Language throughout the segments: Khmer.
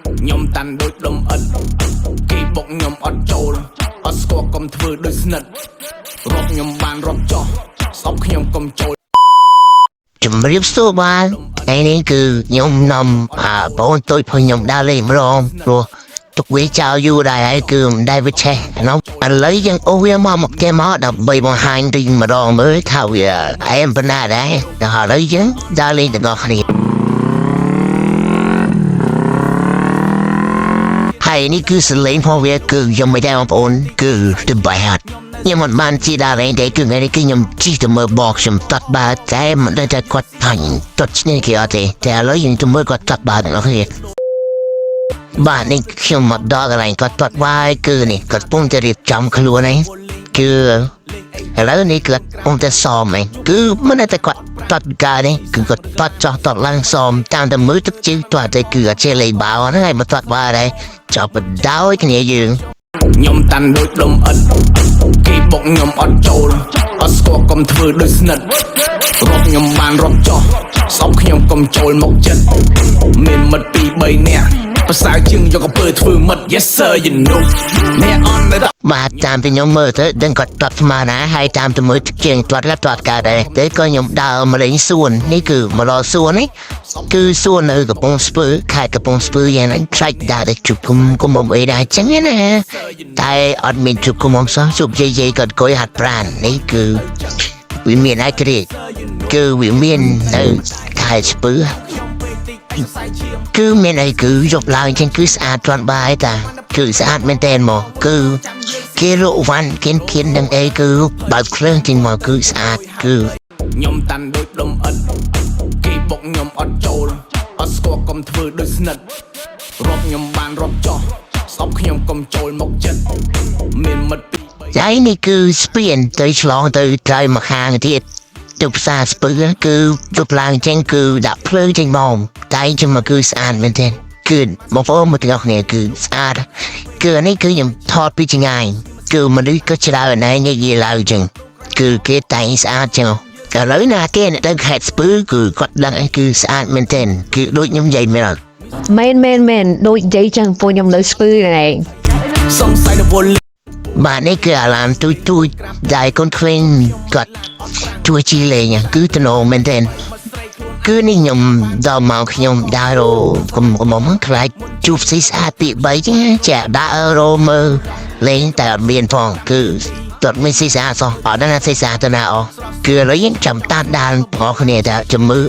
nhom tan đôi đom ẩn kỳ bọc nhom ọt trâu ọt score cầm thưa đôi snật rọp nhom bàn rọp cho sọc nhom cầm trâu ជំរាបសួរបាទថ្ងៃនេះគឺខ្ញុំនាំបងទុយផងខ្ញុំដើរលេងម្ដងព្រោះទុកវាចោលយូរដែរហើយគឺមិនដែលវាឆេះហ្នឹងឥឡូវយើងអូសវាមកគេមកដើម្បីបង្ហាញរីម្ដងមើលថាវាអែមប៉ុណ្ណាដែរដល់ឥឡូវយើងដើរលេងទាំងអស់គ្នាហើយនេះគឺសលេងផងវាគឺខ្ញុំមិនដែរបងប្អូនគឺទៅបាយហាត់ខ្ញុំមិនបានជីដល់ឯងទេគឺថ្ងៃនេះគឺខ្ញុំជីទៅមើលបកខ្ញុំតាត់បាតតែមិនដឹងថាគាត់ថាញ់តាត់ឈ្នះគេអត់ទេតែឥឡូវយើងទៅមើលគាត់តាត់បាតទាំងអស់គ្នាបាទនេះខ្ញុំមកដល់កន្លែងគាត់តាត់បាយគឺនេះគាត់ពងតែរៀបចំខ្លួនឯងគឺឥឡូវនេះគាត់ពងតែសមឯងគឺមិនតែគាត់តាត់កាទេគឺគាត់តាត់ចោះតាត់ឡើងសមតាមតែមើលទឹកជើងតាត់តែគឺអត់ចេះលេងបាល់ហ្នឹងហើយមកតាត់បាយដែរចាប់បដោយគ្នាយើង ញោមតាន់ដូចដុំអិតគេបុកញោមអត់ចូលអត់ស្គាល់កុំធ្វើដូចស្និទ្ធរកញោមបានរកចោះសពខ្ញុំកុំចូលមកចិត្តមានមិត្តពីរ3នាក់ប្រសើរជាងយកកពើធ្វើមិត្ត Yes sir you know អ្នកអន់ដល់បាទតាមពីខ្ញុំមើលទៅដឹងគាត់តាត់ស្មានណាហើយតាមទៅមើលជាងតាត់កើតដែរតែក៏ខ្ញុំដើរមកលេងសួននេះគឺមកដល់សួននេះគឺសួននៅកំពង់ស្ពឺខេត្តកំពង់ស្ពឺយ៉ាងណាខ្លាច់ដែរតែជួបគុំបំអីដែរចឹងណាតែអត់មានជួបគុំមកសោះជួបយាយគាត់អង្គុយហាត់ប្រាណនេះគឺវាមានឯក្រិចគឺវាមាននៅខេត្តស្ពឺគឺមានអីគឺយប់ឡើងចឹងគឺស្អាតទ្រាំបាយតាគឺស្អាតមែនតើមកគឺគេរកវ៉ាន់គេភៀននឹងអីគឺបើកភ្លើងចេញមកគឺស្អាតគឺខ្ញុំតាន់ដូចដុំអិតគេបុកខ្ញុំអត់ចូលអត់ស្គាល់កុំធ្វើដូចស្និទ្ធរកខ្ញុំបានរកចោះសពខ្ញុំកុំចូលមកចិត្តមានមិត្តចៃនេះគឺស្ពានទៅឆ្លងទៅត្រៃមកខាងទៀតទៅផ្សារស្ពឺគឺយប់ឡើងចេញគឺដាក់ភ្លើងចេញមកតែជិះមកគឺស្អាតមែនទេគឺបងប្អូនមកទាំងអស់គ្នាគឺស្អាតគឺនេះគឺខ្ញុំថតពីចង្អាយគឺមនុស្សក៏ច្រើនណាស់និយាយឡើងចឹងគឺគេតែងស្អាតចឹងឥឡូវណាគេទៅខេត្តស្ពឺគឺគាត់ដឹងអីគឺស្អាតមែនទេគឺដូចខ្ញុំនិយាយមែនអត់មែនដូចនិយាយចឹងពួកខ្ញុំនៅស្ពឺហ្នឹងសង្ស័យទៅវល់បាទនេះគឺអាឡាមទូចដែលកូនក្មេងគាត់ជួយជីលេងគឺទៅណូមែនទេគឺនេះខ្ញុំដល់មកខ្ញុំដើររកុំមកខ្លាចជួបស៊ីស្អាតពី3ចឹងចាដើររមើលលេងតែអត់មានផងគឺតើមានស៊ីស្អាតសោះអត់ដឹងថាស៊ីស្អាតទៅណាអស់គឺឥឡូវយើងចាំតាត់ដាល់បងគ្នាតែចាំមើល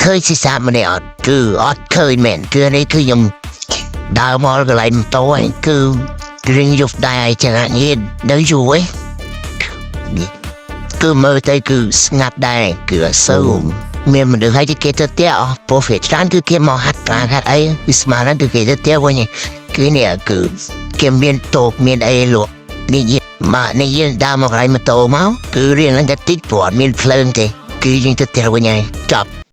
ឃើញស៊ីស្អាតម្នាក់អត់គឺអត់ឃើញមែនគឺនេះគឺខ្ញុំដើរមកកន្លែងម៉ូតូឯងគឺរៀងយប់ដែរចឹងញ៉េនៅយូរឯងគឺមើលទៅគឺស្ងាត់ដែរគឺអសូវមានមនុស្សឲ្យគេទៅផ្ទះអស់ព្រោះវាច្រើនគឺគេមកហាត់ប្រាណហាត់អីគឺស្មានគឺគេទៅផ្ទះវិញគឺនេះគឺគេមានតូបមានអីលក់នេះមកនេះយើងដើរមកកន្លែងម៉ូតូមកគឺរៀងឡើងតែតិចព្រោះអត់មានភ្លើងទេគឺយើងទៅផ្ទះវិញហើយចប់